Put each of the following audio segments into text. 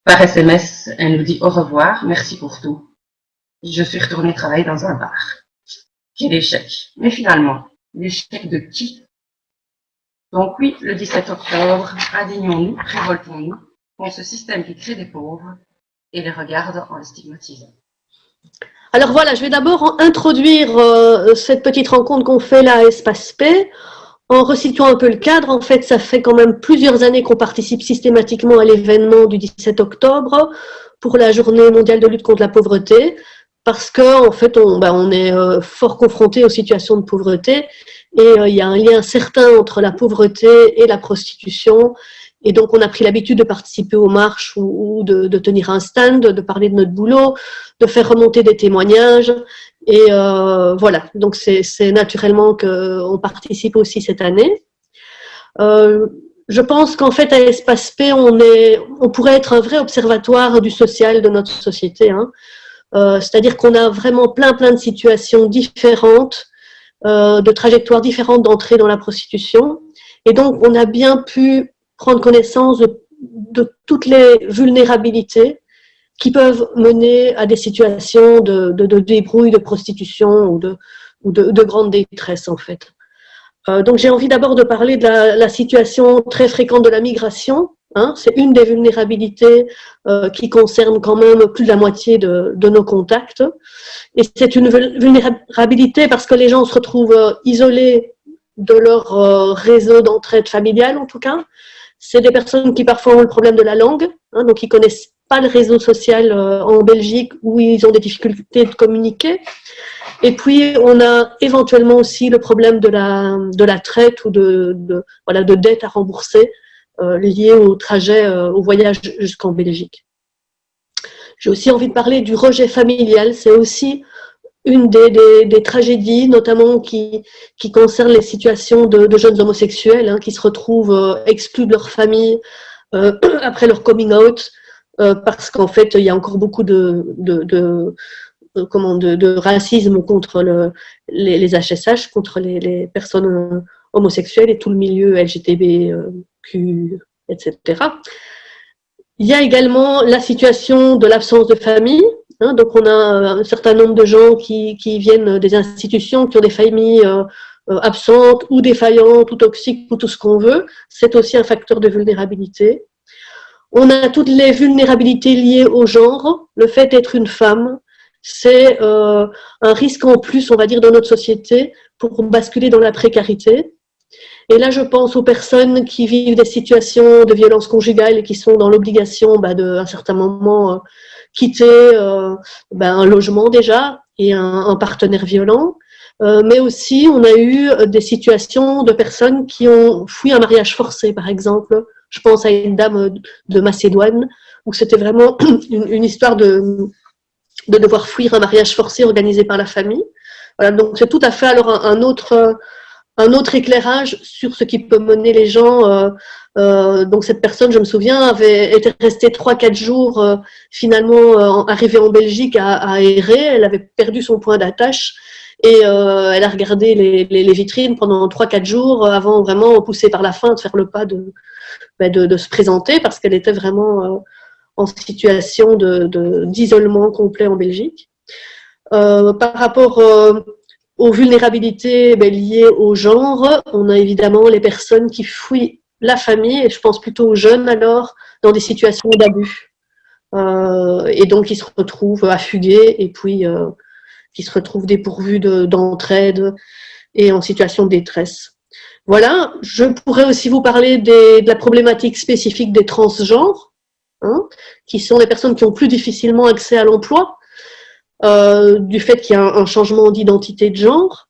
Par SMS, elle nous dit au revoir, merci pour tout. Je suis retournée travailler dans un bar. Quel échec. Mais finalement, l'échec de qui? Donc oui, le 17 octobre, indignons-nous, révoltons-nous contre ce système qui crée des pauvres et les regarde en les stigmatisant. Alors voilà, je vais d'abord introduire cette petite rencontre qu'on fait là à Espace P, en resituant un peu le cadre. En fait, ça fait quand même plusieurs années qu'on participe systématiquement à l'événement du 17 octobre pour la journée mondiale de lutte contre la pauvreté, parce qu'en fait, on est fort confronté aux situations de pauvreté, et il y a un lien certain entre la pauvreté et la prostitution. Et donc, on a pris l'habitude de participer aux marches ou de tenir un stand, de parler de notre boulot, de faire remonter des témoignages. Et voilà, donc c'est naturellement qu'on participe aussi cette année. Je pense qu'en fait, à Espace P, on pourrait être un vrai observatoire du social de notre société. Hein. C'est-à-dire qu'on a vraiment plein de situations différentes, de trajectoires différentes d'entrée dans la prostitution. Et donc, on a bien pu prendre connaissance de toutes les vulnérabilités qui peuvent mener à des situations de débrouille, de prostitution ou de grande détresse, en fait. Donc, j'ai envie d'abord de parler de la situation très fréquente de la migration. Hein, c'est une des vulnérabilités qui concerne quand même plus de la moitié de nos contacts. Et c'est une vulnérabilité parce que les gens se retrouvent isolés de leur réseau d'entraide familiale, en tout cas. C'est des personnes qui parfois ont le problème de la langue, hein, donc ils connaissent pas le réseau social en Belgique où ils ont des difficultés de communiquer. Et puis, on a éventuellement aussi le problème de la traite ou de dettes à rembourser liées au trajet, au voyage jusqu'en Belgique. J'ai aussi envie de parler du rejet familial. C'est aussi une des tragédies, notamment qui concerne les situations de jeunes homosexuels hein, qui se retrouvent exclus de leur famille après leur coming out, parce qu'en fait, il y a encore beaucoup de racisme contre les HSH, contre les personnes homosexuelles et tout le milieu LGTBQ, etc. Il y a également la situation de l'absence de famille. Hein, donc, on a un certain nombre de gens qui viennent des institutions, qui ont des familles absentes ou défaillantes ou toxiques ou tout ce qu'on veut. C'est aussi un facteur de vulnérabilité. On a toutes les vulnérabilités liées au genre. Le fait d'être une femme, c'est un risque en plus, on va dire, dans notre société pour basculer dans la précarité. Et là, je pense aux personnes qui vivent des situations de violence conjugale et qui sont dans l'obligation à un certain moment quitter un logement déjà et un partenaire violent. Mais aussi, on a eu des situations de personnes qui ont fui un mariage forcé, par exemple. Je pense à une dame de Macédoine, où c'était vraiment une histoire de devoir fuir un mariage forcé organisé par la famille. Voilà, donc c'est tout à fait alors un autre éclairage sur ce qui peut mener les gens. Donc cette personne, je me souviens, avait été restée 3-4 jours finalement arrivée en Belgique à errer. Elle avait perdu son point d'attache et elle a regardé les vitrines pendant 3-4 jours avant vraiment, poussée par la faim, de faire le pas de se présenter parce qu'elle était vraiment en situation d'isolement complet en Belgique. Par rapport aux vulnérabilités liées au genre, on a évidemment les personnes qui fuient la famille, et je pense plutôt aux jeunes alors, dans des situations d'abus. Et donc, ils se retrouvent à fuguer et puis qui se retrouvent dépourvus d'entraide et en situation de détresse. Voilà, je pourrais aussi vous parler de la problématique spécifique des transgenres, hein, qui sont des personnes qui ont plus difficilement accès à l'emploi, du fait qu'il y a un changement d'identité de genre.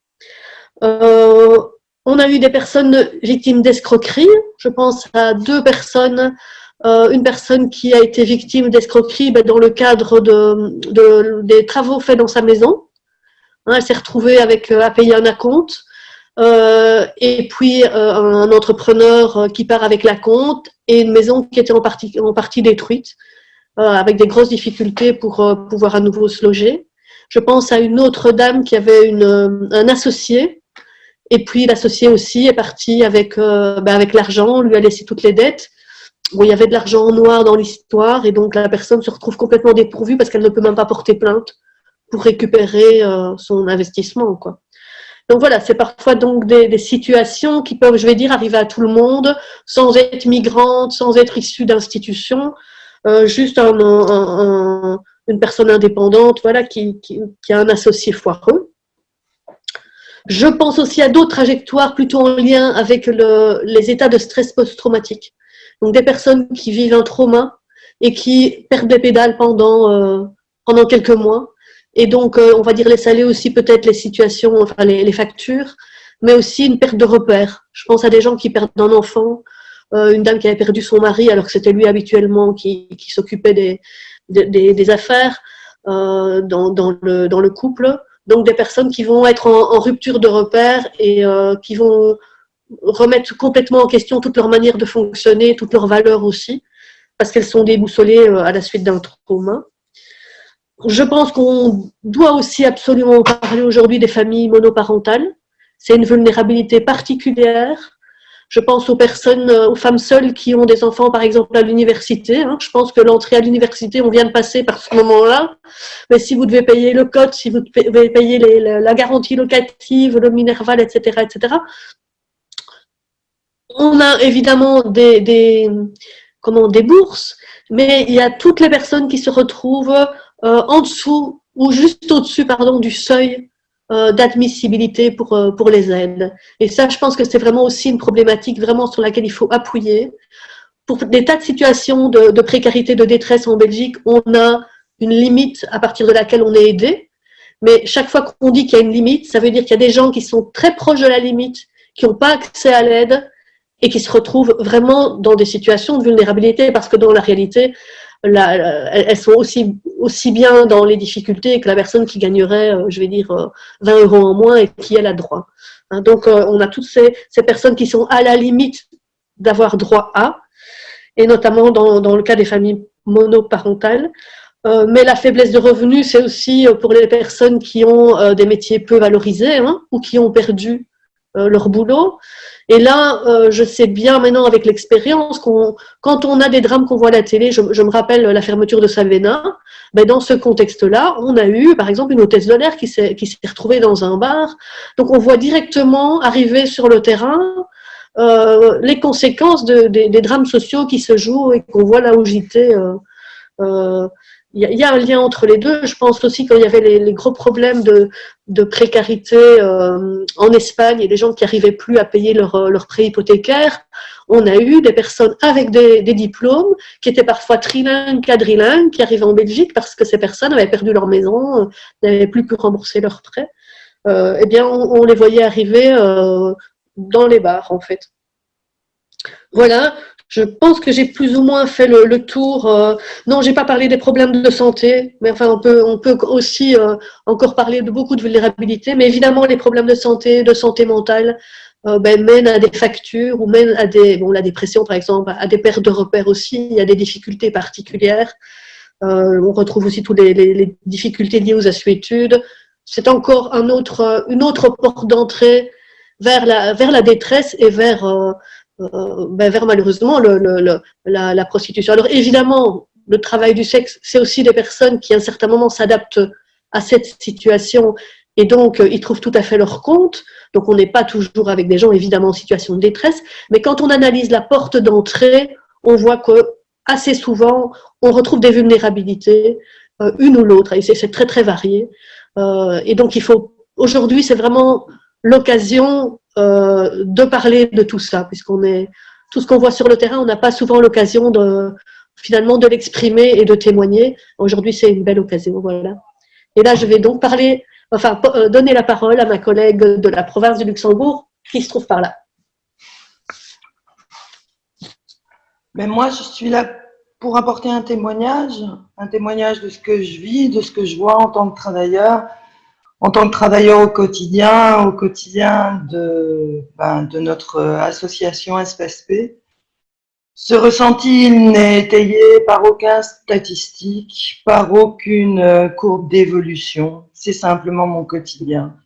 On a eu des personnes victimes d'escroquerie. Je pense à 2 personnes. Une personne qui a été victime d'escroquerie dans le cadre des travaux faits dans sa maison. Hein, elle s'est retrouvée à payer un acompte. Et puis un entrepreneur qui part avec l'acompte et une maison qui était en partie détruite, avec des grosses difficultés pour pouvoir à nouveau se loger. Je pense à une autre dame qui avait un associé, et puis l'associé aussi est parti avec l'argent, on lui a laissé toutes les dettes, où il y avait de l'argent en noir dans l'histoire, et donc la personne se retrouve complètement dépourvue parce qu'elle ne peut même pas porter plainte pour récupérer son investissement, quoi. Donc voilà, c'est parfois donc des situations qui peuvent, je vais dire, arriver à tout le monde, sans être migrante, sans être issue d'institutions, juste une personne indépendante, voilà, qui a un associé foireux. Je pense aussi à d'autres trajectoires plutôt en lien avec les états de stress post-traumatique. Donc des personnes qui vivent un trauma et qui perdent les pédales pendant quelques mois. Et donc, on va dire laisser aller aussi peut-être les situations, enfin les factures, mais aussi une perte de repères. Je pense à des gens qui perdent un enfant, une dame qui avait perdu son mari alors que c'était lui habituellement qui s'occupait des affaires dans le couple. Donc des personnes qui vont être en rupture de repères et qui vont remettre complètement en question toute leur manière de fonctionner, toutes leurs valeurs aussi, parce qu'elles sont déboussolées à la suite d'un trauma. Je pense qu'on doit aussi absolument parler aujourd'hui des familles monoparentales. C'est une vulnérabilité particulière. Je pense aux personnes, aux femmes seules qui ont des enfants, par exemple, à l'université. Je pense que l'entrée à l'université, on vient de passer par ce moment-là. Mais si vous devez payer le code, si vous devez payer la garantie locative, le Minerval, etc., etc., on a évidemment des bourses, mais il y a toutes les personnes qui se retrouvent en dessous ou juste au-dessus, pardon, du seuil d'admissibilité pour les aides. Et ça, je pense que c'est vraiment aussi une problématique vraiment sur laquelle il faut appuyer. Pour des tas de situations de précarité, de détresse en Belgique, on a une limite à partir de laquelle on est aidé. Mais chaque fois qu'on dit qu'il y a une limite, ça veut dire qu'il y a des gens qui sont très proches de la limite, qui n'ont pas accès à l'aide et qui se retrouvent vraiment dans des situations de vulnérabilité parce que dans la réalité, elles sont aussi bien dans les difficultés que la personne qui gagnerait, je vais dire, 20 € en moins et qui elle a droit. Donc, on a toutes ces personnes qui sont à la limite d'avoir droit à, et notamment dans le cas des familles monoparentales. Mais la faiblesse de revenus, c'est aussi pour les personnes qui ont des métiers peu valorisés ou qui ont perdu leur boulot. Et là, je sais bien maintenant avec l'expérience quand on a des drames qu'on voit à la télé, je me rappelle la fermeture de Savena, ben dans ce contexte-là, on a eu par exemple une hôtesse de l'air qui s'est retrouvée dans un bar. Donc on voit directement arriver sur le terrain les conséquences des drames sociaux qui se jouent et qu'on voit là au JT. Il y a un lien entre les deux. Je pense aussi quand il y avait les gros problèmes de précarité en Espagne et les gens qui n'arrivaient plus à payer leur prêt hypothécaire, on a eu des personnes avec des diplômes qui étaient parfois trilingues, quadrilingues, qui arrivaient en Belgique parce que ces personnes avaient perdu leur maison, n'avaient plus pu rembourser leurs prêts. Eh bien, on les voyait arriver dans les bars, en fait. Voilà, je pense que j'ai plus ou moins fait le tour. Non, j'ai pas parlé des problèmes de santé, mais enfin, on peut aussi encore parler de beaucoup de vulnérabilité. Mais évidemment, les problèmes de santé mentale, mènent à des factures ou mènent à la dépression, par exemple, à des pertes de repères aussi. Il y a des difficultés particulières. On retrouve aussi toutes les difficultés liées aux assuétudes. C'est encore une autre porte d'entrée vers la détresse et vers malheureusement la prostitution. Alors évidemment, le travail du sexe, c'est aussi des personnes qui à un certain moment s'adaptent à cette situation et donc ils trouvent tout à fait leur compte. Donc on n'est pas toujours avec des gens évidemment en situation de détresse, mais quand on analyse la porte d'entrée, on voit que assez souvent on retrouve des vulnérabilités, une ou l'autre, et c'est très très varié. Et donc aujourd'hui c'est vraiment l'occasion de parler de tout ça, tout ce qu'on voit sur le terrain, on n'a pas souvent l'occasion finalement de l'exprimer et de témoigner. Aujourd'hui, c'est une belle occasion, voilà. Et là, je vais donc donner la parole à ma collègue de la province du Luxembourg, qui se trouve par là. Mais moi, je suis là pour apporter un témoignage de ce que je vis, de ce que je vois en tant que travailleur au quotidien de notre association Espace P. Ce ressenti n'est étayé par aucune statistique, par aucune courbe d'évolution. C'est simplement mon quotidien.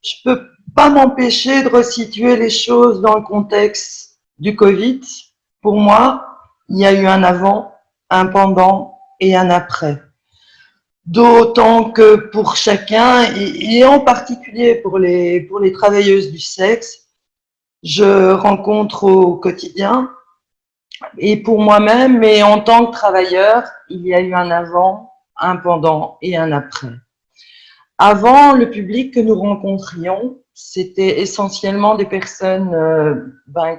Je peux pas m'empêcher de resituer les choses dans le contexte du Covid. Pour moi, il y a eu un avant, un pendant et un après. D'autant que pour chacun, et en particulier pour les travailleuses du sexe, je rencontre au quotidien, et pour moi-même, et en tant que travailleur, il y a eu un avant, un pendant et un après. Avant, le public que nous rencontrions, c'était essentiellement des personnes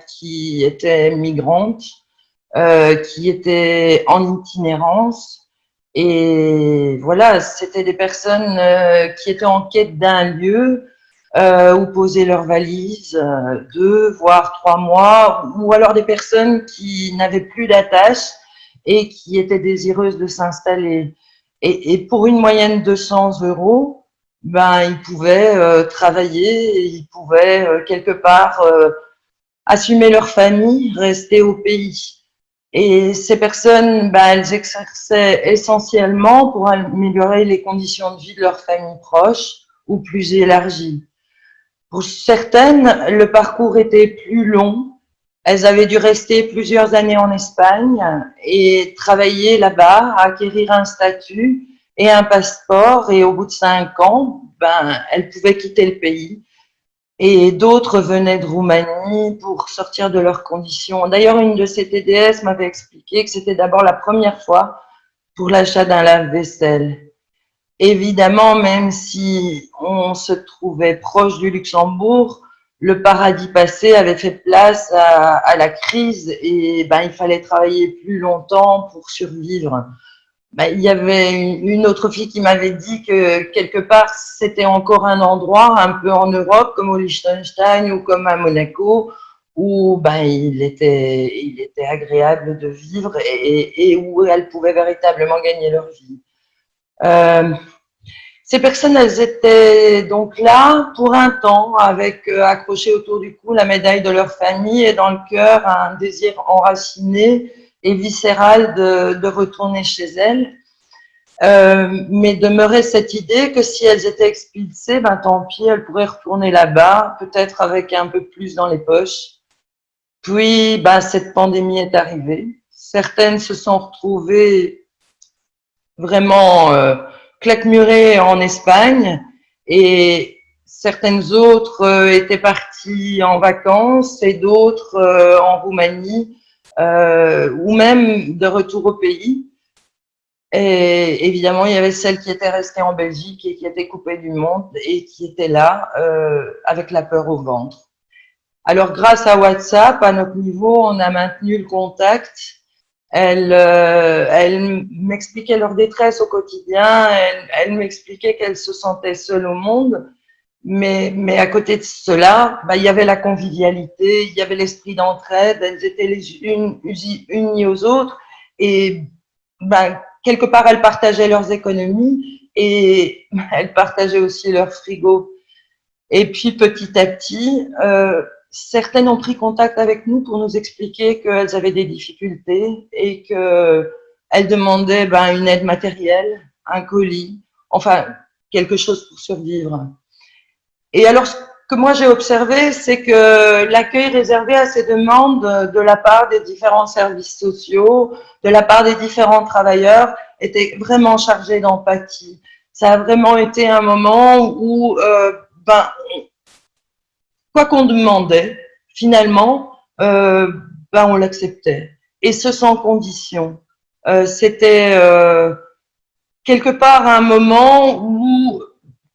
qui étaient migrantes, qui étaient en itinérance. Et voilà, c'était des personnes qui étaient en quête d'un lieu où poser leurs valises, 2, voire 3 mois, ou alors des personnes qui n'avaient plus d'attache et qui étaient désireuses de s'installer. Et pour une moyenne de 100 €, ils pouvaient travailler, et ils pouvaient quelque part assumer leur famille, rester au pays. Et ces personnes, elles exerçaient essentiellement pour améliorer les conditions de vie de leur famille proche ou plus élargie. Pour certaines, le parcours était plus long. Elles avaient dû rester plusieurs années en Espagne et travailler là-bas, acquérir un statut et un passeport. Et au bout de 5 ans, elles pouvaient quitter le pays. Et d'autres venaient de Roumanie pour sortir de leurs conditions. D'ailleurs, une de ces TDS m'avait expliqué que c'était d'abord la première fois pour l'achat d'un lave-vaisselle. Évidemment, même si on se trouvait proche du Luxembourg, le paradis passé avait fait place à la crise et il fallait travailler plus longtemps pour survivre. Il y avait une autre fille qui m'avait dit que quelque part c'était encore un endroit un peu en Europe comme au Liechtenstein ou comme à Monaco où il était agréable de vivre et où elles pouvaient véritablement gagner leur vie. Ces personnes, elles étaient donc là pour un temps, avec accroché autour du cou la médaille de leur famille et dans le cœur un désir enraciné et viscéral de retourner chez elles. Mais demeurait cette idée que si elles étaient expulsées, tant pis, elles pourraient retourner là-bas, peut-être avec un peu plus dans les poches. Puis, cette pandémie est arrivée. Certaines se sont retrouvées vraiment claquemurées en Espagne et certaines autres étaient parties en vacances et d'autres en Roumanie ou même de retour au pays. Et évidemment, il y avait celles qui étaient restées en Belgique et qui étaient coupées du monde et qui étaient là avec la peur au ventre. Alors, grâce à WhatsApp, à notre niveau, on a maintenu le contact. Elles m'expliquaient leur détresse au quotidien. Elles m'expliquaient qu'elles se sentaient seules au monde. Mais à côté de cela, il y avait la convivialité, il y avait l'esprit d'entraide. Elles étaient les unes unies aux autres. Et quelque part, elles partageaient leurs économies et elles partageaient aussi leur frigo. Et puis, petit à petit, certaines ont pris contact avec nous pour nous expliquer qu'elles avaient des difficultés et qu'elles demandaient une aide matérielle, un colis, enfin, quelque chose pour survivre. Et alors, ce que moi j'ai observé, c'est que l'accueil réservé à ces demandes de la part des différents services sociaux, de la part des différents travailleurs, était vraiment chargé d'empathie. Ça a vraiment été un moment où, quoi qu'on demandait, finalement, on l'acceptait. Et ce, sans condition. C'était quelque part un moment où,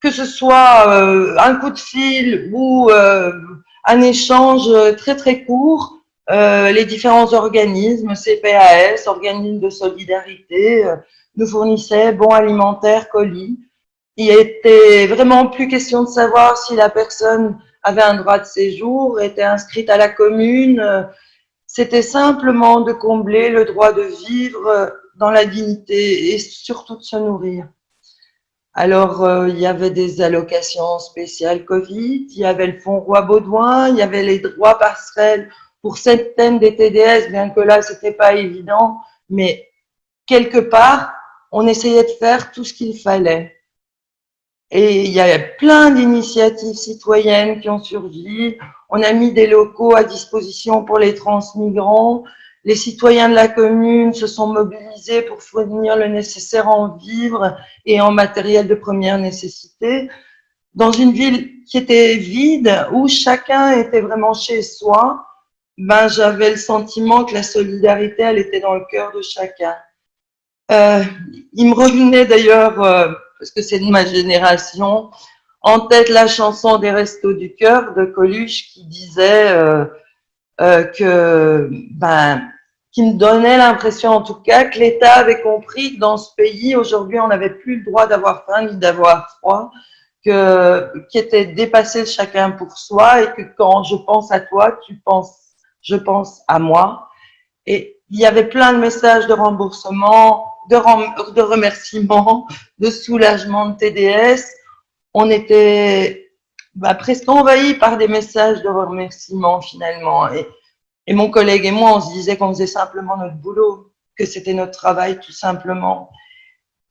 que ce soit un coup de fil ou un échange très très court, les différents organismes, CPAS, organismes de solidarité, nous fournissaient bons alimentaires, colis. Il était vraiment plus question de savoir si la personne avait un droit de séjour, était inscrite à la commune. C'était simplement de combler le droit de vivre dans la dignité et surtout de se nourrir. Alors, il y avait des allocations spéciales Covid, il y avait le fonds Roi-Baudouin, il y avait les droits passerelles pour certaines des TDS, bien que là, c'était pas évident, mais quelque part, on essayait de faire tout ce qu'il fallait. Et il y a plein d'initiatives citoyennes qui ont surgi. On a mis des locaux à disposition pour les transmigrants. Les citoyens de la commune se sont mobilisés pour fournir le nécessaire en vivres et en matériel de première nécessité. Dans une ville qui était vide, où chacun était vraiment chez soi, ben, j'avais le sentiment que la solidarité, elle était dans le cœur de chacun. Il me revenait d'ailleurs, parce que c'est de ma génération, en tête la chanson des Restos du Cœur de Coluche qui disait qui me donnait l'impression en tout cas que l'État avait compris que dans ce pays, aujourd'hui, on n'avait plus le droit d'avoir faim ni d'avoir froid, qui était dépassé chacun pour soi et que quand je pense à toi, je pense à moi. Et il y avait plein de messages de remboursement, de remerciements, de soulagement de TDS. On était presque envahis par des messages de remerciements finalement. Et mon collègue et moi, on se disait qu'on faisait simplement notre boulot, que c'était notre travail tout simplement.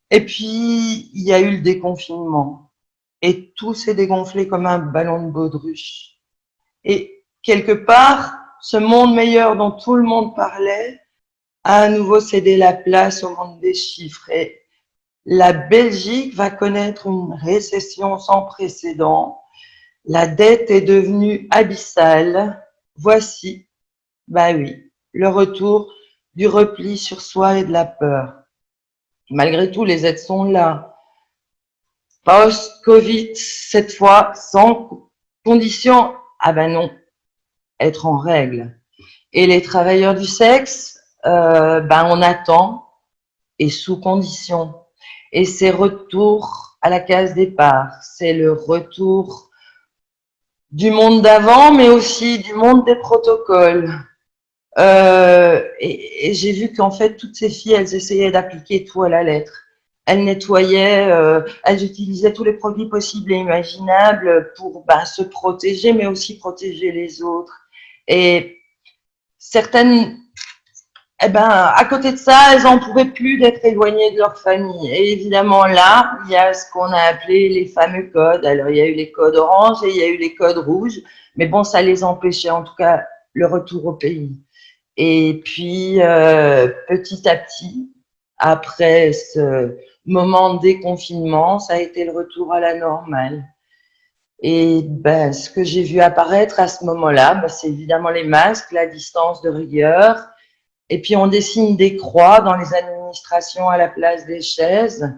Et puis, il y a eu le déconfinement. Et tout s'est dégonflé comme un ballon de baudruche. Et quelque part, ce monde meilleur dont tout le monde parlait a à nouveau cédé la place au monde des chiffres. Et la Belgique va connaître une récession sans précédent. La dette est devenue abyssale. Voici, oui, le retour du repli sur soi et de la peur. Malgré tout, les aides sont là. Post-Covid, cette fois, sans condition, non, être en règle. Et les travailleurs du sexe, on attend et sous condition. Et c'est retour à la case départ. C'est le retour du monde d'avant, mais aussi du monde des protocoles. Et j'ai vu qu'en fait, toutes ces filles, elles essayaient d'appliquer tout à la lettre. Elles nettoyaient, elles utilisaient tous les produits possibles et imaginables pour se protéger, mais aussi protéger les autres. Et certaines, à côté de ça, elles n'en pouvaient plus d'être éloignées de leur famille. Et évidemment, là, il y a ce qu'on a appelé les fameux codes. Alors, il y a eu les codes orange et il y a eu les codes rouges. Mais bon, ça les empêchait, en tout cas, le retour au pays. Et puis, petit à petit, après ce moment de déconfinement, ça a été le retour à la normale. Et ce que j'ai vu apparaître à ce moment-là, c'est évidemment les masques, la distance de rigueur. Et puis, on dessine des croix dans les administrations à la place des chaises.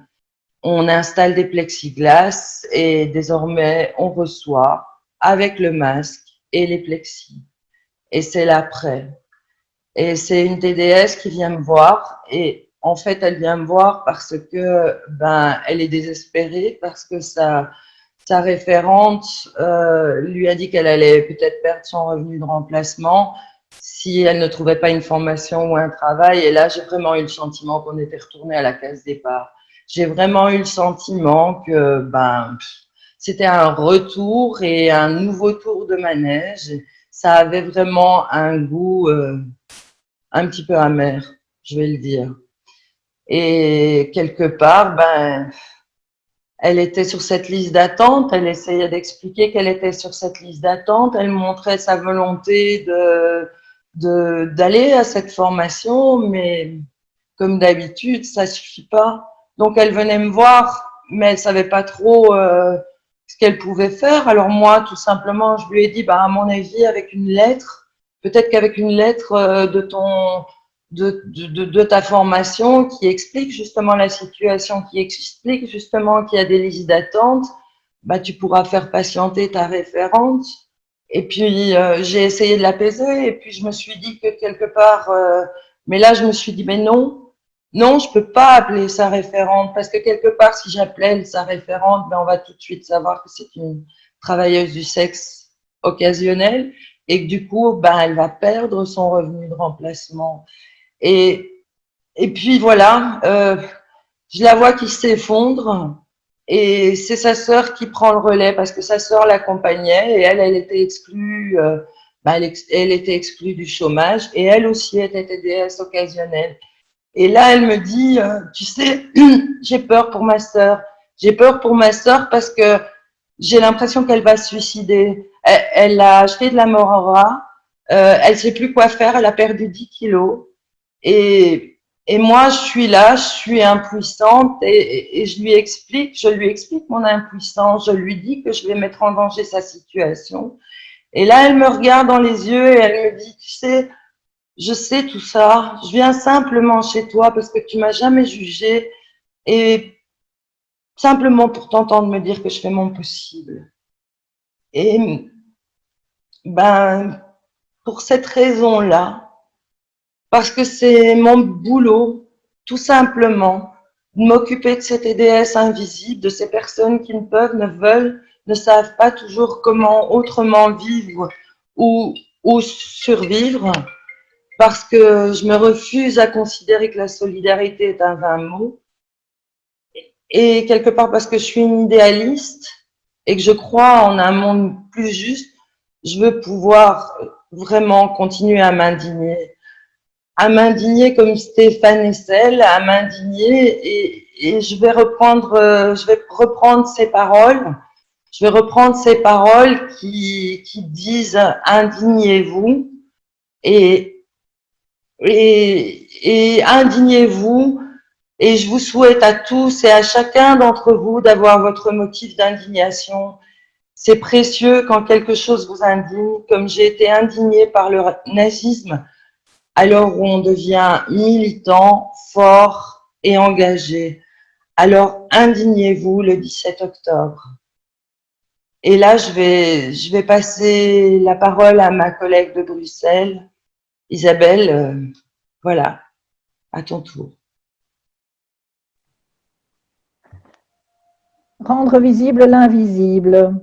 On installe des plexiglas et désormais, on reçoit avec le masque et les plexis. Et c'est l'après. Et c'est une TDS qui vient me voir et en fait, elle vient me voir parce que elle est désespérée parce que sa référente lui a dit qu'elle allait peut-être perdre son revenu de remplacement si elle ne trouvait pas une formation ou un travail. Et là, j'ai vraiment eu le sentiment qu'on était retourné à la case départ. J'ai vraiment eu le sentiment que c'était un retour et un nouveau tour de manège. Ça avait vraiment un goût un petit peu amer, je vais le dire. Et quelque part, elle était sur cette liste d'attente, elle essayait d'expliquer qu'elle était sur cette liste d'attente, elle montrait sa volonté d'aller à cette formation, mais comme d'habitude, ça suffit pas. Donc elle venait me voir, mais elle savait pas trop ce qu'elle pouvait faire. Alors moi, tout simplement, je lui ai dit, à mon avis, avec une lettre, peut-être qu'avec une lettre de ta formation qui explique justement la situation, qui explique justement qu'il y a des listes d'attente, tu pourras faire patienter ta référente. Et puis, j'ai essayé de l'apaiser et puis je me suis dit que quelque part, mais là, je me suis dit, mais non, je peux pas appeler sa référente parce que quelque part, si j'appelais sa référente, on va tout de suite savoir que c'est une travailleuse du sexe occasionnelle et que du coup, elle va perdre son revenu de remplacement. Et puis voilà, je la vois qui s'effondre et c'est sa sœur qui prend le relais parce que sa sœur l'accompagnait et elle était exclue, elle était exclue du chômage et elle aussi était TDS occasionnelle. Et là, elle me dit, tu sais, j'ai peur pour ma sœur. J'ai peur pour ma sœur parce que j'ai l'impression qu'elle va se suicider. Elle a acheté de la Morora, elle sait plus quoi faire, elle a perdu 10 kilos. Et moi, je suis là, je suis impuissante et je lui explique mon impuissance, je lui dis que je vais mettre en danger sa situation. Et là, elle me regarde dans les yeux et elle me dit, tu sais, je sais tout ça, je viens simplement chez toi parce que tu m'as jamais jugée et simplement pour t'entendre me dire que je fais mon possible. Et ben, pour cette raison-là, parce que c'est mon boulot, tout simplement, de m'occuper de ces TDS invisibles, de ces personnes qui ne peuvent, ne veulent, ne savent pas toujours comment autrement vivre ou survivre, parce que je me refuse à considérer que la solidarité est un vain mot, et quelque part parce que je suis une idéaliste et que je crois en un monde plus juste, je veux pouvoir vraiment continuer à m'indigner comme Stéphane Hessel, à m'indigner et je vais reprendre ces paroles. Je vais reprendre ces paroles qui disent indignez-vous et indignez-vous et je vous souhaite à tous et à chacun d'entre vous d'avoir votre motif d'indignation. C'est précieux quand quelque chose vous indigne, comme j'ai été indignée par le nazisme, alors où on devient militant, fort et engagé. Alors indignez-vous le 17 octobre. Et là, je vais passer la parole à ma collègue de Bruxelles, Isabelle. Voilà, à ton tour. Rendre visible l'invisible.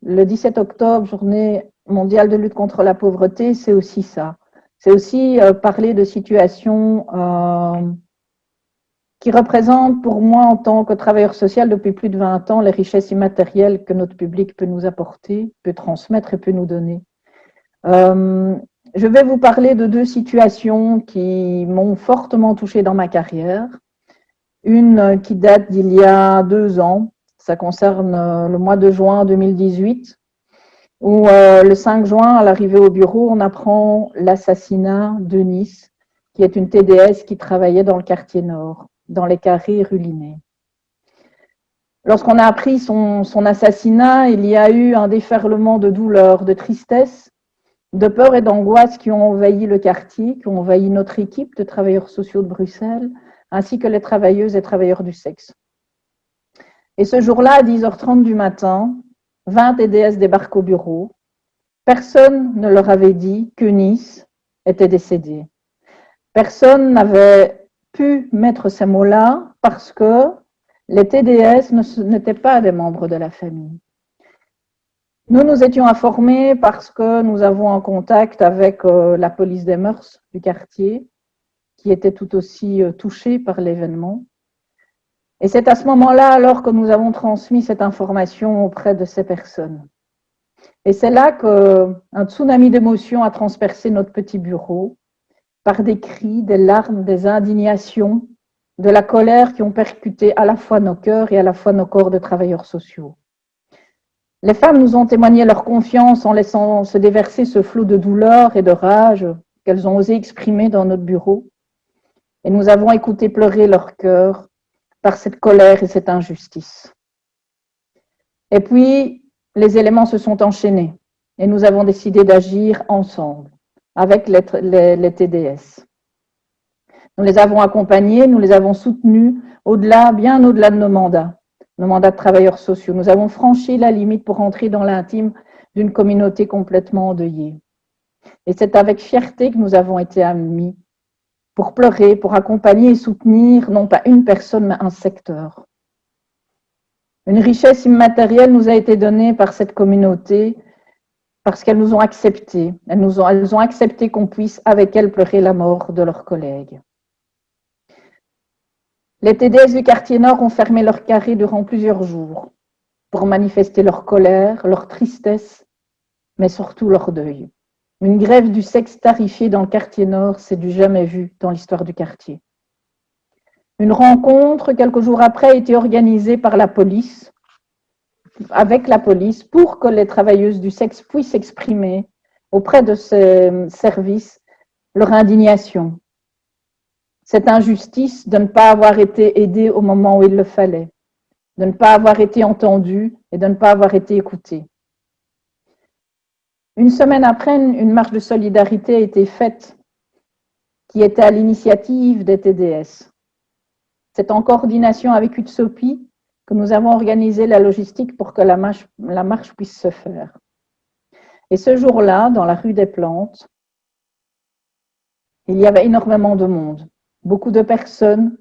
Le 17 octobre, journée mondiale de lutte contre la pauvreté, c'est aussi ça. C'est aussi parler de situations qui représentent pour moi, en tant que travailleur social depuis plus de 20 ans, les richesses immatérielles que notre public peut nous apporter, peut transmettre et peut nous donner. Je vais vous parler de deux situations qui m'ont fortement touchée dans ma carrière. Une qui date d'il y a 2 ans, ça concerne le mois de juin 2018, où le 5 juin, à l'arrivée au bureau, on apprend l'assassinat de Nice, qui est une TDS qui travaillait dans le quartier nord, dans les carrés rue Linné. Lorsqu'on a appris son assassinat, il y a eu un déferlement de douleur, de tristesse, de peur et d'angoisse qui ont envahi le quartier, qui ont envahi notre équipe de travailleurs sociaux de Bruxelles, ainsi que les travailleuses et travailleurs du sexe. Et ce jour-là, à 10h30 du matin, 20 TDS débarquent au bureau. Personne ne leur avait dit que Nice était décédé. Personne n'avait pu mettre ces mots-là parce que les TDS n'étaient pas des membres de la famille. Nous étions informés parce que nous avons un contact avec la police des mœurs du quartier, qui était tout aussi touchée par l'événement. Et c'est à ce moment-là alors que nous avons transmis cette information auprès de ces personnes. Et c'est là qu'un tsunami d'émotions a transpercé notre petit bureau par des cris, des larmes, des indignations, de la colère qui ont percuté à la fois nos cœurs et à la fois nos corps de travailleurs sociaux. Les femmes nous ont témoigné leur confiance en laissant se déverser ce flot de douleur et de rage qu'elles ont osé exprimer dans notre bureau. Et nous avons écouté pleurer leur cœur par cette colère et cette injustice. Et puis, les éléments se sont enchaînés et nous avons décidé d'agir ensemble avec les TDS. Nous les avons accompagnés, nous les avons soutenus bien au-delà de nos mandats de travailleurs sociaux. Nous avons franchi la limite pour entrer dans l'intime d'une communauté complètement endeuillée. Et c'est avec fierté que nous avons été admis pour pleurer, pour accompagner et soutenir non pas une personne, mais un secteur. Une richesse immatérielle nous a été donnée par cette communauté parce qu'elles nous ont acceptés. Elles ont accepté qu'on puisse avec elles pleurer la mort de leurs collègues. Les TDS du quartier nord ont fermé leur carré durant plusieurs jours pour manifester leur colère, leur tristesse, mais surtout leur deuil. Une grève du sexe tarifée dans le quartier nord, c'est du jamais vu dans l'histoire du quartier. Une rencontre, quelques jours après, a été organisée par la police, avec la police, pour que les travailleuses du sexe puissent exprimer auprès de ces services leur indignation. cette injustice de ne pas avoir été aidé au moment où il le fallait, de ne pas avoir été entendu et de ne pas avoir été écouté. Une semaine après, une marche de solidarité a été faite qui était à l'initiative des TDS. C'est en coordination avec UTSOPI que nous avons organisé la logistique pour que la marche puisse se faire. Et ce jour-là, dans la rue des Plantes, il y avait énormément de monde. Beaucoup de personnes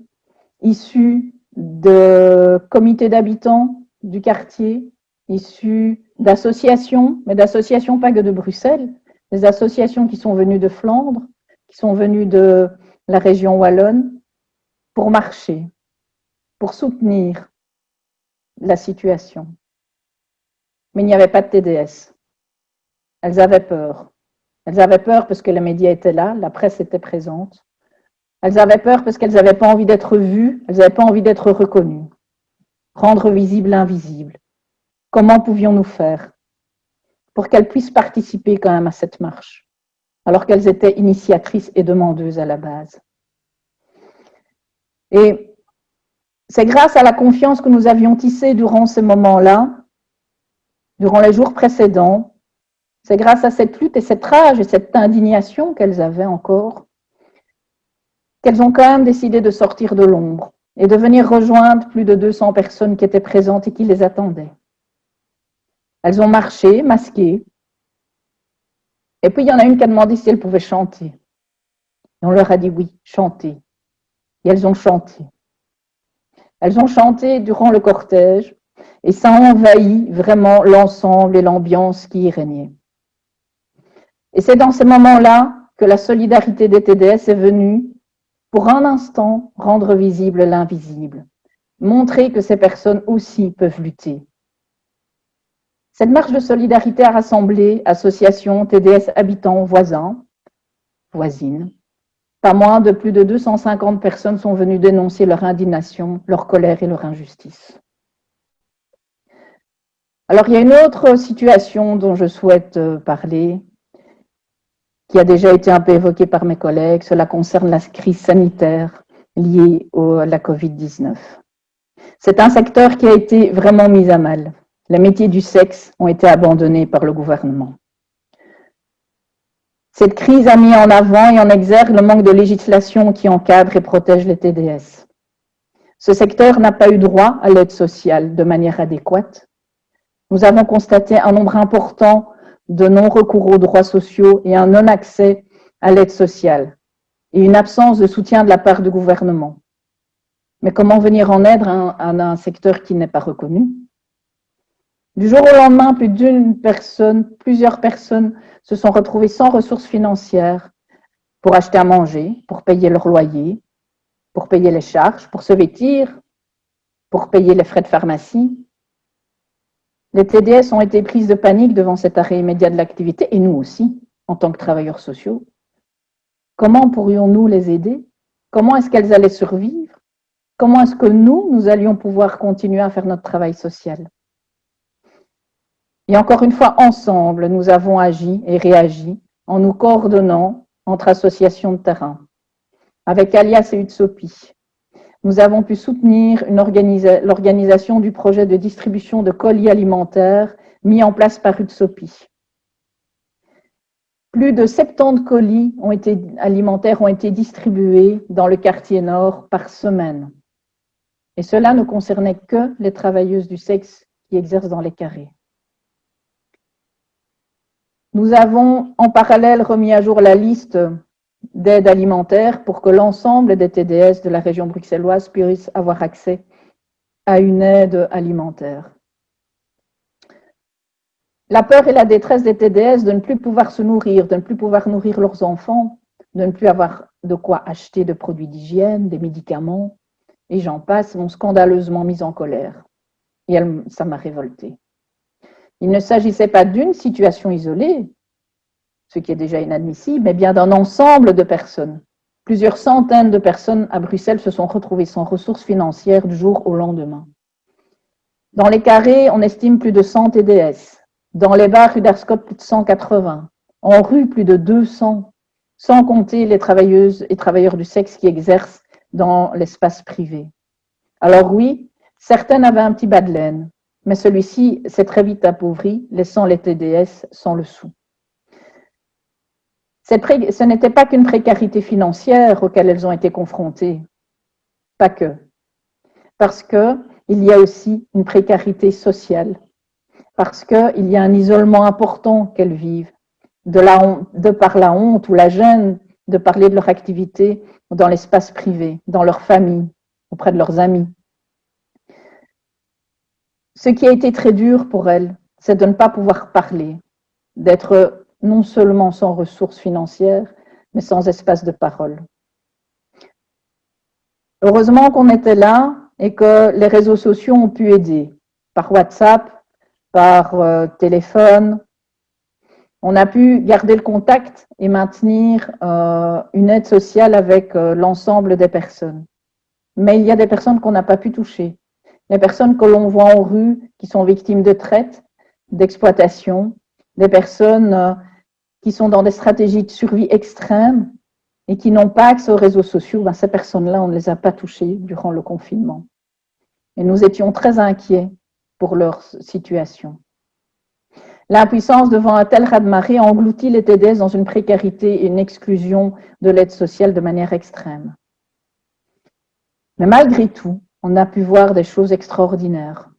issues de comités d'habitants du quartier, issues d'associations, mais d'associations pas que de Bruxelles, des associations qui sont venues de Flandre, qui sont venues de la région wallonne, pour marcher, pour soutenir la situation. Mais il n'y avait pas de TDS. Elles avaient peur. Elles avaient peur parce que les médias étaient là, la presse était présente. Elles avaient peur parce qu'elles n'avaient pas envie d'être vues, elles n'avaient pas envie d'être reconnues. Rendre visible l'invisible. Comment pouvions-nous faire pour qu'elles puissent participer quand même à cette marche, alors qu'elles étaient initiatrices et demandeuses à la base? Et c'est grâce à la confiance que nous avions tissée durant ces moments-là, durant les jours précédents, c'est grâce à cette lutte et cette rage et cette indignation qu'elles avaient encore, qu'elles ont quand même décidé de sortir de l'ombre et de venir rejoindre plus de 200 personnes qui étaient présentes et qui les attendaient. Elles ont marché, masquées, et puis il y en a une qui a demandé si elles pouvaient chanter. Et on leur a dit oui, chanter. Et elles ont chanté. Elles ont chanté durant le cortège et ça a envahi vraiment l'ensemble et l'ambiance qui y régnait. Et c'est dans ces moments-là que la solidarité des TDS est venue pour un instant rendre visible l'invisible, montrer que ces personnes aussi peuvent lutter. Cette marche de solidarité a rassemblé associations, TDS, habitants, voisins, voisines. Pas moins de plus de 250 personnes sont venues dénoncer leur indignation, leur colère et leur injustice. Alors, il y a une autre situation dont je souhaite parler, qui a déjà été un peu évoquée par mes collègues. Cela concerne la crise sanitaire liée à la Covid-19. C'est un secteur qui a été vraiment mis à mal. Les métiers du sexe ont été abandonnés par le gouvernement. Cette crise a mis en avant et en exergue le manque de législation qui encadre et protège les TDS. Ce secteur n'a pas eu droit à l'aide sociale de manière adéquate. Nous avons constaté un nombre important de non-recours aux droits sociaux et un non-accès à l'aide sociale et une absence de soutien de la part du gouvernement. Mais comment venir en aide à un secteur qui n'est pas reconnu? Du jour au lendemain, plusieurs personnes se sont retrouvées sans ressources financières pour acheter à manger, pour payer leur loyer, pour payer les charges, pour se vêtir, pour payer les frais de pharmacie. Les TDS ont été prises de panique devant cet arrêt immédiat de l'activité, et nous aussi, en tant que travailleurs sociaux. Comment pourrions-nous les aider? Comment est-ce qu'elles allaient survivre? Comment est-ce que nous allions pouvoir continuer à faire notre travail social? Et encore une fois, ensemble, nous avons agi et réagi en nous coordonnant entre associations de terrain. Avec Alias et UTSOPI, nous avons pu soutenir l'organisation du projet de distribution de colis alimentaires mis en place par UTSOPI. Plus de 70 colis alimentaires ont été distribués dans le quartier nord par semaine. Et cela ne concernait que les travailleuses du sexe qui exercent dans les carrés. Nous avons en parallèle remis à jour la liste d'aide alimentaire pour que l'ensemble des TDS de la région bruxelloise puissent avoir accès à une aide alimentaire. La peur et la détresse des TDS de ne plus pouvoir se nourrir, de ne plus pouvoir nourrir leurs enfants, de ne plus avoir de quoi acheter de produits d'hygiène, des médicaments, et j'en passe, m'ont scandaleusement mise en colère. Et ça m'a révoltée. Il ne s'agissait pas d'une situation isolée, ce qui est déjà inadmissible, mais bien d'un ensemble de personnes. Plusieurs centaines de personnes à Bruxelles se sont retrouvées sans ressources financières du jour au lendemain. Dans les carrés, on estime plus de 100 TDS. Dans les bars rue d'Arscott, plus de 180. En rue, plus de 200, sans compter les travailleuses et travailleurs du sexe qui exercent dans l'espace privé. Alors oui, certaines avaient un petit bas de laine, mais celui-ci s'est très vite appauvri, laissant les TDS sans le sou. Ce n'était pas qu'une précarité financière auquel elles ont été confrontées, pas que, parce qu'il y a aussi une précarité sociale, parce qu'il y a un isolement important qu'elles vivent, de par la honte ou la gêne de parler de leur activité dans l'espace privé, dans leur famille, auprès de leurs amis. Ce qui a été très dur pour elles, c'est de ne pas pouvoir parler, d'être non seulement sans ressources financières, mais sans espace de parole. Heureusement qu'on était là et que les réseaux sociaux ont pu aider, par WhatsApp, par téléphone. On a pu garder le contact et maintenir une aide sociale avec l'ensemble des personnes. Mais il y a des personnes qu'on n'a pas pu toucher. Les personnes que l'on voit en rue, qui sont victimes de traite, d'exploitation, des personnes qui sont dans des stratégies de survie extrêmes et qui n'ont pas accès aux réseaux sociaux, ces personnes-là, on ne les a pas touchées durant le confinement. Et nous étions très inquiets pour leur situation. L'impuissance devant un tel raz-de-marée a englouti les TDS dans une précarité et une exclusion de l'aide sociale de manière extrême. Mais malgré tout, on a pu voir des choses extraordinaires.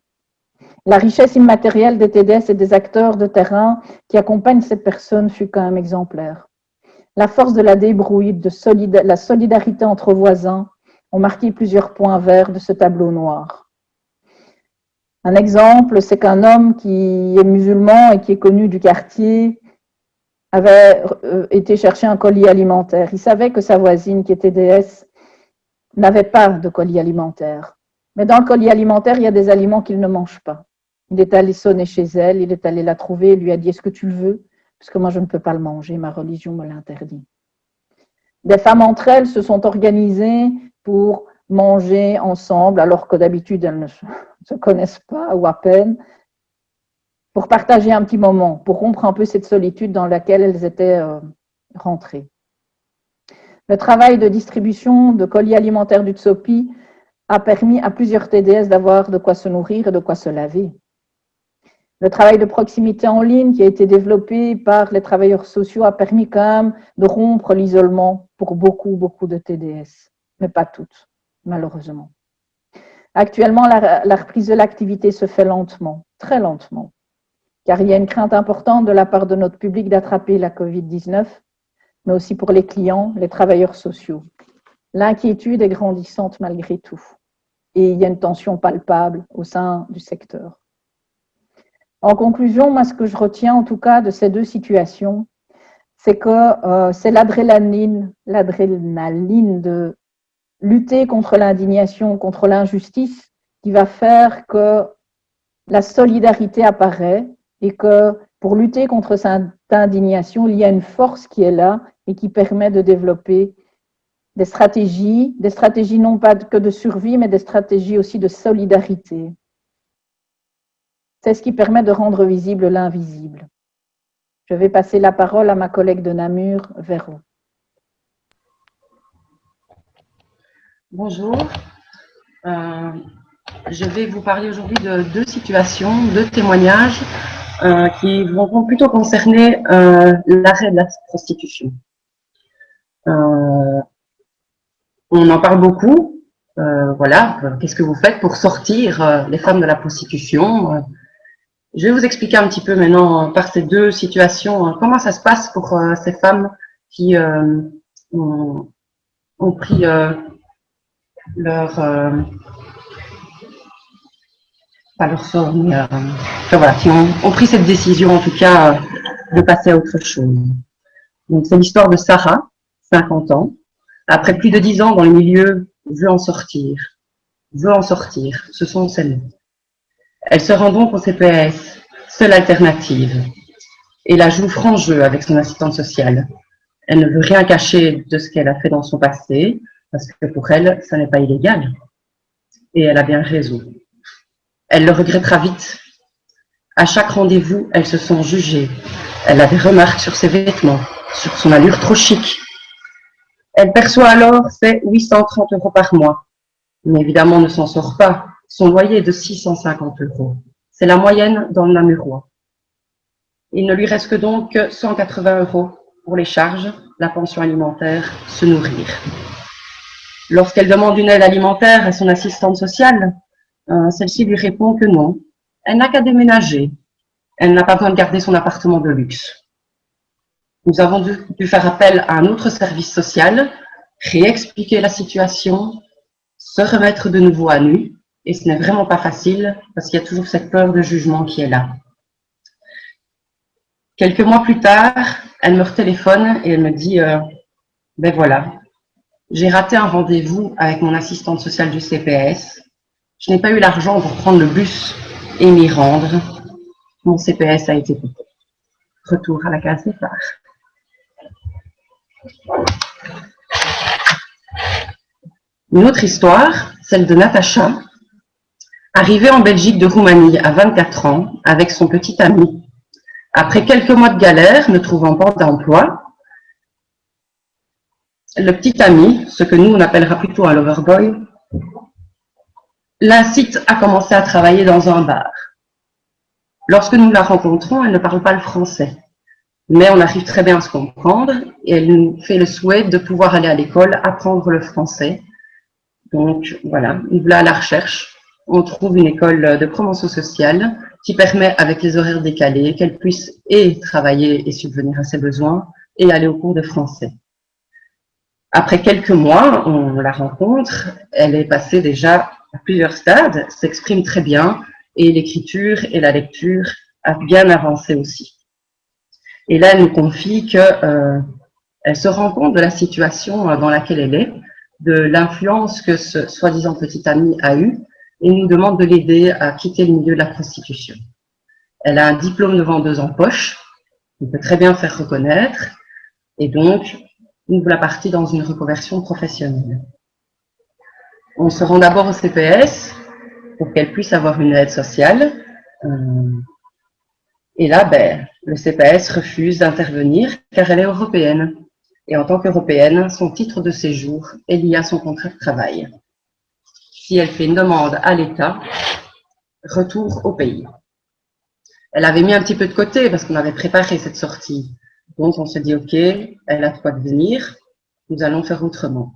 La richesse immatérielle des TDS et des acteurs de terrain qui accompagnent ces personnes fut quand même exemplaire. La force de la débrouille, la solidarité entre voisins ont marqué plusieurs points verts de ce tableau noir. Un exemple, c'est qu'un homme qui est musulman et qui est connu du quartier avait été chercher un colis alimentaire. Il savait que sa voisine, qui était TDS, n'avait pas de colis alimentaire. Mais dans le colis alimentaire, il y a des aliments qu'il ne mange pas. Il est allé sonner chez elle, il est allé la trouver, il lui a dit « Est-ce que tu le veux ?» Parce que moi, je ne peux pas le manger, ma religion me l'interdit. Des femmes entre elles se sont organisées pour manger ensemble, alors que d'habitude, elles ne se connaissent pas ou à peine, pour partager un petit moment, pour rompre un peu cette solitude dans laquelle elles étaient rentrées. Le travail de distribution de colis alimentaires du Tsopi a permis à plusieurs TDS d'avoir de quoi se nourrir et de quoi se laver. Le travail de proximité en ligne qui a été développé par les travailleurs sociaux a permis quand même de rompre l'isolement pour beaucoup de TDS, mais pas toutes, malheureusement. Actuellement, la reprise de l'activité se fait lentement, très lentement, car il y a une crainte importante de la part de notre public d'attraper la Covid-19, mais aussi pour les clients, les travailleurs sociaux. L'inquiétude est grandissante malgré tout, et il y a une tension palpable au sein du secteur. En conclusion, moi, ce que je retiens en tout cas de ces deux situations, c'est que c'est l'adrénaline de lutter contre l'indignation, contre l'injustice, qui va faire que la solidarité apparaît et que pour lutter contre cette indignation, il y a une force qui est là et qui permet de développer des stratégies non pas que de survie, mais des stratégies aussi de solidarité. C'est ce qui permet de rendre visible l'invisible. Je vais passer la parole à ma collègue de Namur, Véro. Bonjour. Je vais vous parler aujourd'hui de deux situations, deux témoignages qui vont plutôt concerner l'arrêt de la prostitution. On en parle beaucoup. Voilà, qu'est-ce que vous faites pour sortir les femmes de la prostitution? Je vais vous expliquer un petit peu maintenant par ces deux situations comment ça se passe pour ces femmes qui ont pris pas leur sort, mais enfin, voilà, qui ont pris cette décision en tout cas de passer à autre chose. Donc c'est l'histoire de Sarah, 50 ans. Après plus de 10 ans dans le milieu, veut en sortir, ce sont ses mots. Elle se rend donc au CPS, seule alternative, et la joue franc jeu avec son assistante sociale. Elle ne veut rien cacher de ce qu'elle a fait dans son passé, parce que pour elle, ça n'est pas illégal. Et elle a bien raison. Elle le regrettera vite. À chaque rendez-vous, elle se sent jugée. Elle a des remarques sur ses vêtements, sur son allure trop chic. Elle perçoit alors ses 830 € par mois, mais évidemment ne s'en sort pas. Son loyer est de 650 €. C'est la moyenne dans le Namurois. Il ne lui reste que donc 180 € pour les charges, la pension alimentaire, se nourrir. Lorsqu'elle demande une aide alimentaire à son assistante sociale, celle-ci lui répond que non. Elle n'a qu'à déménager. Elle n'a pas besoin de garder son appartement de luxe. Nous avons dû faire appel à un autre service social, réexpliquer la situation, se remettre de nouveau à nu. Et ce n'est vraiment pas facile parce qu'il y a toujours cette peur de jugement qui est là. Quelques mois plus tard, elle me retéléphone et elle me dit ben voilà, j'ai raté un rendez-vous avec mon assistante sociale du CPS. Je n'ai pas eu l'argent pour prendre le bus et m'y rendre. Mon CPS a été coupé. Retour à la case départ. Une autre histoire, celle de Natacha, arrivée en Belgique de Roumanie à 24 ans avec son petit ami. Après quelques mois de galère, ne trouvant pas d'emploi, le petit ami, ce que nous on appellera plutôt un loverboy, l'incite à commencer à travailler dans un bar. Lorsque nous la rencontrons, elle ne parle pas le français, mais on arrive très bien à se comprendre et elle nous fait le souhait de pouvoir aller à l'école, apprendre le français. Donc voilà, nous voilà à la recherche. On trouve une école de promotion sociale qui permet, avec les horaires décalés, qu'elle puisse et travailler et subvenir à ses besoins et aller au cours de français. Après quelques mois, on la rencontre, elle est passée déjà à plusieurs stades, s'exprime très bien et l'écriture et la lecture a bien avancé aussi. Et là, elle nous confie qu'elle se rend compte de la situation dans laquelle elle est, de l'influence que ce soi-disant petit ami a eue et nous demande de l'aider à quitter le milieu de la prostitution. Elle a un diplôme de vendeuse en poche, on peut très bien faire reconnaître et donc nous la partie dans une reconversion professionnelle. On se rend d'abord au CPS pour qu'elle puisse avoir une aide sociale. Et là, le CPS refuse d'intervenir car elle est européenne. Et en tant qu'européenne, son titre de séjour est lié à son contrat de travail. Si elle fait une demande à l'État, retour au pays. Elle avait mis un petit peu de côté parce qu'on avait préparé cette sortie. Donc on se dit, ok, elle a de quoi devenir, nous allons faire autrement.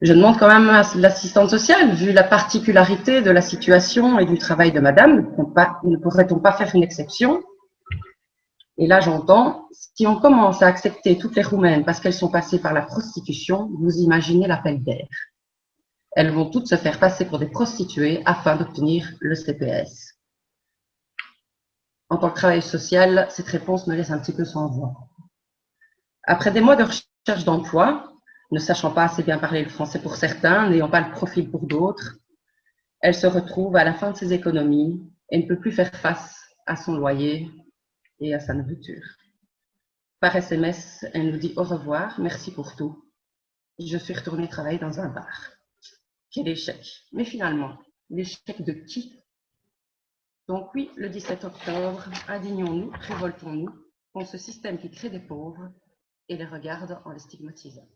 Je demande quand même à l'assistante sociale, vu la particularité de la situation et du travail de madame, ne pourrait-on pas faire une exception? Et là, j'entends, si on commence à accepter toutes les Roumaines parce qu'elles sont passées par la prostitution, vous imaginez l'appel d'air. Elles vont toutes se faire passer pour des prostituées afin d'obtenir le CPS. En tant que travail social, cette réponse me laisse un petit peu sans voix. Après des mois de recherche d'emploi, ne sachant pas assez bien parler le français pour certains, n'ayant pas le profil pour d'autres, elle se retrouve à la fin de ses économies et ne peut plus faire face à son loyer et à sa nourriture. Par SMS, elle nous dit au revoir, merci pour tout. Je suis retournée travailler dans un bar. Quel échec. Mais finalement, l'échec de qui? Donc oui, le 17 octobre, indignons-nous, révoltons-nous contre ce système qui crée des pauvres et les regarde en les stigmatisant.